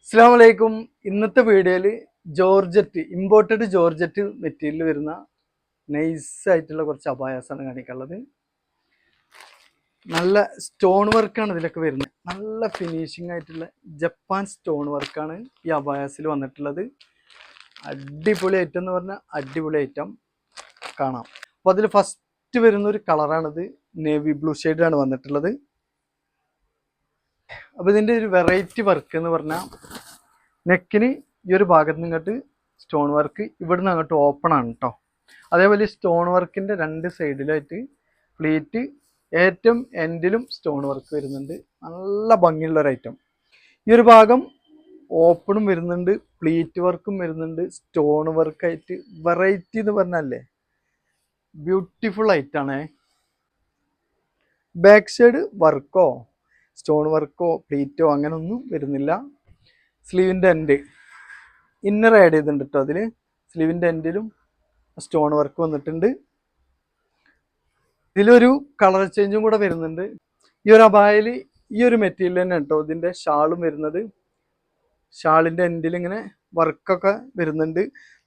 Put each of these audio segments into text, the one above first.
അസ്സലാമലൈക്കും. ഇന്നത്തെ വീഡിയോയിൽ ജോർജറ്റ് ഇമ്പോർട്ടഡ് ജോർജറ്റ് മെറ്റീരിയൽ വരുന്ന നൈസ് ആയിട്ടുള്ള കുറച്ച് അബായാസാണ് കാണിക്കാനുള്ളത്. നല്ല സ്റ്റോൺ വർക്കാണ് ഇതിലൊക്കെ വരുന്നത്. നല്ല ഫിനിഷിംഗ് ആയിട്ടുള്ള ജപ്പാൻ സ്റ്റോൺ വർക്കാണ് ഈ അബായാസിൽ വന്നിട്ടുള്ളത്. അടിപൊളി ഐറ്റം എന്ന് പറഞ്ഞാൽ അടിപൊളി ഐറ്റം കാണാം. അപ്പോൾ അതിൽ ഫസ്റ്റ് വരുന്ന ഒരു കളറാണിത്. നേവി ബ്ലൂ ഷെയ്ഡാണ് വന്നിട്ടുള്ളത്. അപ്പോൾ ഇതിൻ്റെ ഒരു വെറൈറ്റി വർക്ക് എന്ന് പറഞ്ഞാൽ നെക്കിന് ഈ ഒരു ഭാഗത്ത് നിന്ന് ഇങ്ങോട്ട് സ്റ്റോൺ വർക്ക്, ഇവിടുന്ന് അങ്ങോട്ട് ഓപ്പൺ ആണ് കേട്ടോ. അതേപോലെ സ്റ്റോൺ വർക്കിൻ്റെ രണ്ട് സൈഡിലായിട്ട് പ്ലീറ്റ് ഏറ്റവും എൻഡിലും സ്റ്റോൺ വർക്ക് വരുന്നുണ്ട്. നല്ല ഭംഗിയുള്ള ഒരു ഐറ്റം. ഈ ഒരു ഭാഗം ഓപ്പണും വരുന്നുണ്ട്, പ്ലീറ്റ് വർക്കും വരുന്നുണ്ട്, സ്റ്റോൺ വർക്കായിട്ട് വെറൈറ്റി എന്ന് പറഞ്ഞാലേ ബ്യൂട്ടിഫുൾ ആയിട്ടാണേ. ബാക്ക് സൈഡ് വർക്കോ സ്റ്റോൺ വർക്കോ പ്ലീറ്റോ അങ്ങനെ ഒന്നും വരുന്നില്ല. സ്ലീവിൻ്റെ എൻഡ് ഇന്നർ ആഡ് ചെയ്തിട്ടുണ്ട് കേട്ടോ. അതിൽ സ്ലീവിൻ്റെ എൻഡിലും സ്റ്റോൺ വർക്ക് വന്നിട്ടുണ്ട്. ഇതിലൊരു കളർ ചേഞ്ചും കൂടെ വരുന്നുണ്ട്. ഈ ഒരു അബായയിൽ ഈ ഒരു മെറ്റീരിയൽ തന്നെ കേട്ടോ ഇതിൻ്റെ ഷാളും വരുന്നത്. ഷാളിൻ്റെ എൻഡിൽ ഇങ്ങനെ വർക്കൊക്കെ വരുന്നുണ്ട്.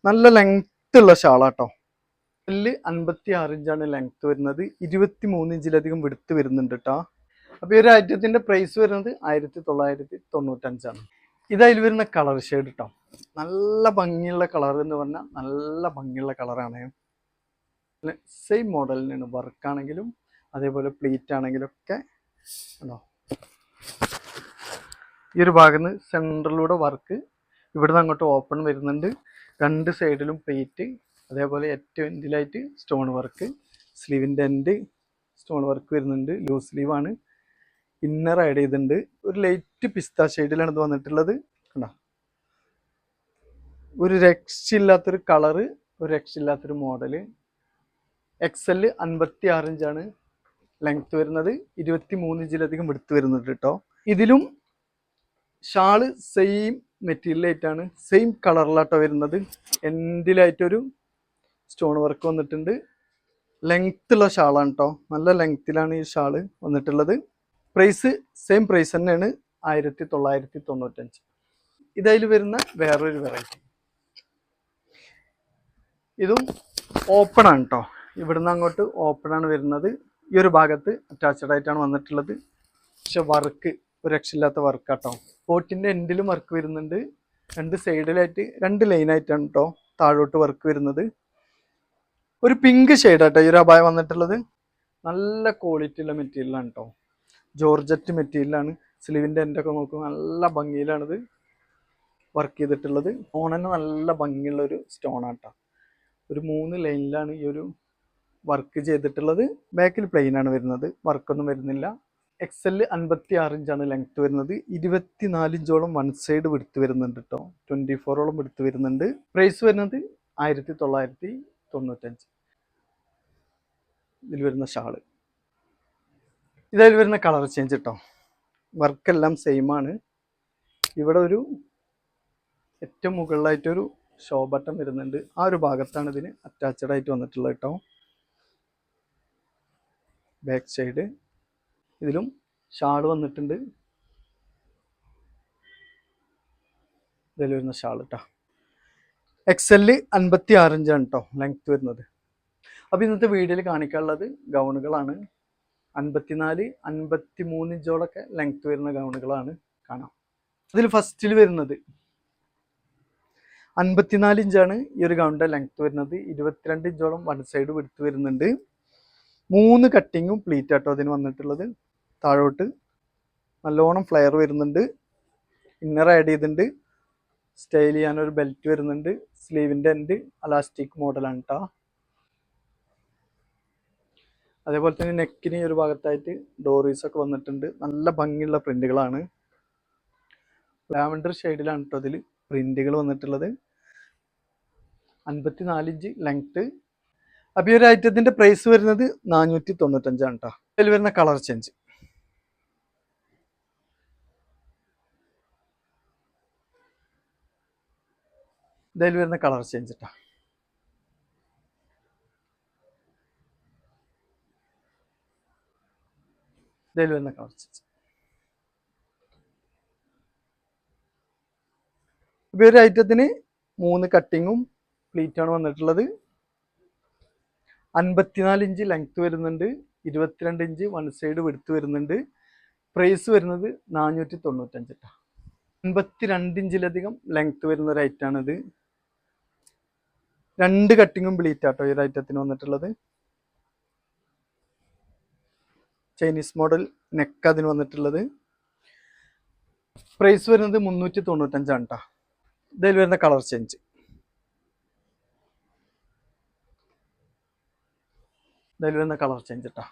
നല്ല ലെങ്ത് ഉള്ള ഷാളാട്ടോ. ഇതിൽ 56 ഇഞ്ചാണ് ലെങ്ത് വരുന്നത്. 23 ഇഞ്ചിലധികം വിടുത്ത് വരുന്നുണ്ട് കേട്ടോ. അപ്പോൾ ഈ ഒരു ഐറ്റത്തിൻ്റെ പ്രൈസ് വരുന്നത് 1995. ഇതതിൽ വരുന്ന കളർ ഷെയ്ഡ് കേട്ടോ. നല്ല ഭംഗിയുള്ള കളർ എന്ന് പറഞ്ഞാൽ നല്ല ഭംഗിയുള്ള കളറാണ്. സെയിം മോഡൽ തന്നെയാണ് വർക്കാണെങ്കിലും അതേപോലെ പ്ലീറ്റ് ആണെങ്കിലും ഒക്കെ ഉണ്ടോ. ഈ ഒരു ഭാഗത്ത് നിന്ന് സെൻട്രലിലൂടെ വർക്ക്, ഇവിടുന്ന് അങ്ങോട്ട് ഓപ്പൺ വരുന്നുണ്ട്. രണ്ട് സൈഡിലും പ്ലീറ്റ്, അതേപോലെ ഏറ്റവും എൻഡിലായിട്ട് സ്റ്റോൺ വർക്ക്. സ്ലീവിൻ്റെ എൻഡ് സ്റ്റോൺ വർക്ക് വരുന്നുണ്ട്. ലൂസ് സ്ലീവാണ്. ഇന്നർ ആഡ് ചെയ്തിട്ടുണ്ട്. ഒരു ലൈറ്റ് പിസ്ത ഷെയ്ഡിലാണ് ഇത് വന്നിട്ടുള്ളത്. കണ്ടോ, ഒരു രക്ഷയില്ലാത്തൊരു കളറ്, ഒരു രക്ഷയില്ലാത്തൊരു മോഡല്. XL 56 ഇഞ്ചാണ് ലെങ്ത് വരുന്നത്. 23 ഇഞ്ചിലധികം വിടുത്ത് വരുന്നുണ്ട് കേട്ടോ. ഇതിലും ഷാള് സെയിം മെറ്റീരിയലായിട്ടാണ്, സെയിം കളറിലാട്ടോ വരുന്നത്. എൻഡിലായിട്ടൊരു സ്റ്റോൺ വർക്ക് വന്നിട്ടുണ്ട്. ലെങ്ത് ഉള്ള ഷാളാണ് കേട്ടോ. നല്ല ലെങ്ത്തിലാണ് ഈ ഷാള് വന്നിട്ടുള്ളത്. പ്രൈസ് സെയിം പ്രൈസ് തന്നെയാണ്, 1995. ഇതതിൽ വരുന്ന വേറൊരു വെറൈറ്റി. ഇതും ഓപ്പൺ ആണ് കേട്ടോ. ഇവിടുന്ന് അങ്ങോട്ട് ഓപ്പൺ ആണ് വരുന്നത്. ഈ ഒരു ഭാഗത്ത് അറ്റാച്ച്ഡ് ആയിട്ടാണ് വന്നിട്ടുള്ളത്. പക്ഷെ വർക്ക് ഒരു രക്ഷയില്ലാത്ത വർക്കാട്ടോ. കോട്ടിൻ്റെ എൻഡിലും വർക്ക് വരുന്നുണ്ട്. രണ്ട് സൈഡിലായിട്ട് രണ്ട് ലൈനായിട്ടാണ് കേട്ടോ താഴോട്ട് വർക്ക് വരുന്നത്. ഒരു പിങ്ക് ഷെയ്ഡാട്ടോ ഈ ഒരു അബായ വന്നിട്ടുള്ളത്. നല്ല ക്വാളിറ്റി ഉള്ള മെറ്റീരിയലാണ് കേട്ടോ. ജോർജറ്റ് മെറ്റീരിയലാണ്. സ്ലീവിൻ്റെ എൻഡൊക്കെ നോക്കും, നല്ല ഭംഗിയിലാണിത് വർക്ക് ചെയ്തിട്ടുള്ളത്. സ്റ്റോണിന് നല്ല ഭംഗിയുള്ള ഒരു സ്റ്റോണാട്ടോ. ഒരു 3 ലൈനിലാണ് ഈ ഒരു വർക്ക് ചെയ്തിട്ടുള്ളത്. ബാക്കിൽ പ്ലെയിൻ ആണ് വരുന്നത്, വർക്കൊന്നും വരുന്നില്ല. XL 56 ഇഞ്ചാണ് ലെങ്ത് വരുന്നത്. 24 ഇഞ്ചോളം വൺ സൈഡ് വിടുത്ത് വരുന്നുണ്ട് കേട്ടോ. 24ഓളം വിടുത്ത് വരുന്നുണ്ട്. പ്രൈസ് വരുന്നത് 1995. ഇതിൽ വരുന്ന ഷാള്, ഇതിൽ വരുന്ന കളർ ചേഞ്ച് കേട്ടോ. വർക്കെല്ലാം സെയിം ആണ്. ഇവിടെ ഒരു ഏറ്റവും മുകളിലായിട്ടൊരു ഷോ ബട്ടൺ വരുന്നുണ്ട്. ആ ഒരു ഭാഗത്താണ് ഇതിന് അറ്റാച്ച്ഡ് ആയിട്ട് വന്നിട്ടുള്ളത് കേട്ടോ. ബാക്ക് സൈഡ് ഇതിലും ഷാൾ വന്നിട്ടുണ്ട്. ഇതിൽ വരുന്ന ഷാൾ കേട്ടോ. XL 56 ഇഞ്ചാണ് കേട്ടോ ലെങ്ത് വരുന്നത്. അപ്പോൾ ഇന്നത്തെ വീഡിയോയിൽ കാണിക്കാനുള്ളത് ഗൗണുകളാണ്. 54, 53 ഇഞ്ചോളൊക്കെ ലെങ്ത് വരുന്ന ഗൗണുകളാണ് കാണാം. അതിൽ ഫസ്റ്റിൽ വരുന്നത് 54 ഇഞ്ചാണ് ഈ ഒരു ഗൗണിൻ്റെ ലെങ്ത് വരുന്നത്. 22 ഇഞ്ചോളം വൺ സൈഡ് വിടുത്ത് വരുന്നുണ്ട്. 3 കട്ടിങ്ങും പ്ലീറ്റ് ആട്ടോ അതിന് വന്നിട്ടുള്ളത്. താഴോട്ട് നല്ലോണം ഫ്ലെയർ വരുന്നുണ്ട്. ഇന്നർ ആഡ് ചെയ്തിട്ടുണ്ട്. സ്റ്റൈൽ ചെയ്യാനൊരു ബെൽറ്റ് വരുന്നുണ്ട്. സ്ലീവിൻ്റെ എൻഡ് അലാസ്റ്റിക് മോഡലാണ് കേട്ടോ. അതേപോലെ തന്നെ നെക്കിന് ഒരു ഭാഗത്തായിട്ട് ഡോറീസ് ഒക്കെ വന്നിട്ടുണ്ട്. നല്ല ഭംഗിയുള്ള പ്രിന്റുകളാണ്. ലാവൻഡർ ഷെയ്ഡിലാണ് കേട്ടോ അതിൽ പ്രിന്റുകൾ വന്നിട്ടുള്ളത്. 54 ഇഞ്ച് ലെങ്ത്. അപ്പോൾ ഈ ഒരു ഐറ്റത്തിൻ്റെ പ്രൈസ് വരുന്നത് 495 കേട്ടോ. ഇതിൽ വരുന്ന കളർ ചേഞ്ച്, ഇതിൽ വരുന്ന കളർ ചേഞ്ച് കേട്ടോ. ഇതിൽ വരുന്ന കളർ ചേഞ്ച്. ഇപ്പോൾ ഒരു ഐറ്റത്തിന് 3 കട്ടിങ്ങും പ്ലീറ്റാണ് വന്നിട്ടുള്ളത്. 54 ഇഞ്ച് ലെങ്ത് വരുന്നുണ്ട്, 22 ഇഞ്ച് വൺ സൈഡ് വിടുത്ത് വരുന്നുണ്ട്. പ്രൈസ് വരുന്നത് 495 കേട്ടോ. 52 ഇഞ്ചിലധികം ലെങ്ത് വരുന്ന ഒരു ഐറ്റാണിത്. 2 കട്ടിങ്ങും ബ്ലീറ്റാട്ടോ ഈ ഒരു ഐറ്റത്തിന് വന്നിട്ടുള്ളത്. ചൈനീസ് മോഡൽ നെക്ക് അതിന് വന്നിട്ടുള്ളത്. പ്രൈസ് വരുന്നത് 395 കേട്ടോ. ഇതിൽ വരുന്ന കളർ ചേഞ്ച്, ഇതിൽ വരുന്ന കളർ ചേഞ്ച് കേട്ടോ.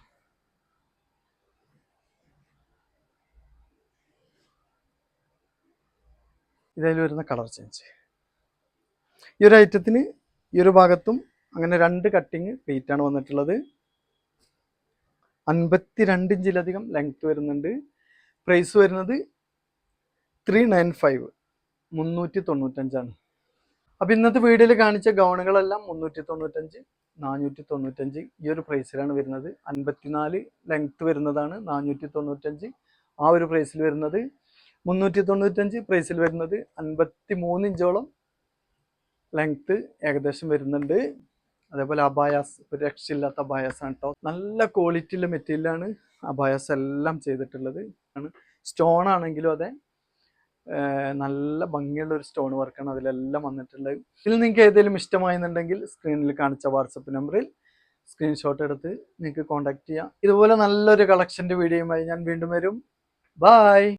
ഇതിൽ വരുന്ന കളർ ചേഞ്ച്. ഈ ഒരു ഐറ്റത്തിന് ഈ ഒരു ഭാഗത്തും അങ്ങനെ 2 കട്ടിങ് പ്ലീറ്റാണ് വന്നിട്ടുള്ളത്. 52 ഇഞ്ചിലധികം ലെങ്ത് വരുന്നുണ്ട്. പ്രൈസ് വരുന്നത് 395, 395. അപ്പം ഇന്നത്തെ വീഡിയോയിൽ കാണിച്ച ഗൗണുകളെല്ലാം 395, 495 ഈ ഒരു പ്രൈസിലാണ് വരുന്നത്. 54 ലെങ്ത് വരുന്നതാണ് 495, ആ ഒരു പ്രൈസിൽ വരുന്നത്. 395 പ്രൈസിൽ വരുന്നത് 53 ഇഞ്ചോളം ലെങ്ത് ഏകദേശം വരുന്നുണ്ട്. അതേപോലെ അബായാസ്, ഒരു രക്ഷയില്ലാത്ത അബായാസാണ് കേട്ടോ. നല്ല ക്വാളിറ്റിയുള്ള മെറ്റീരിയലാണ് അബായാസ് എല്ലാം ചെയ്തിട്ടുള്ളത്. സ്റ്റോൺ ആണെങ്കിലും അതെ, നല്ല ഭംഗിയുള്ള ഒരു സ്റ്റോൺ വർക്കാണ് അതിലെല്ലാം വന്നിട്ടുള്ളത്. ഇതിൽ നിങ്ങൾക്ക് ഏതെങ്കിലും ഇഷ്ടമായെന്നുണ്ടെങ്കിൽ സ്ക്രീനിൽ കാണിച്ച വാട്സപ്പ് നമ്പറിൽ സ്ക്രീൻഷോട്ട് എടുത്ത് നിങ്ങൾക്ക് കോൺടാക്ട് ചെയ്യാം. ഇതുപോലെ നല്ലൊരു കളക്ഷൻ്റെ വീഡിയോയുമായി ഞാൻ വീണ്ടും വരും. ബൈ.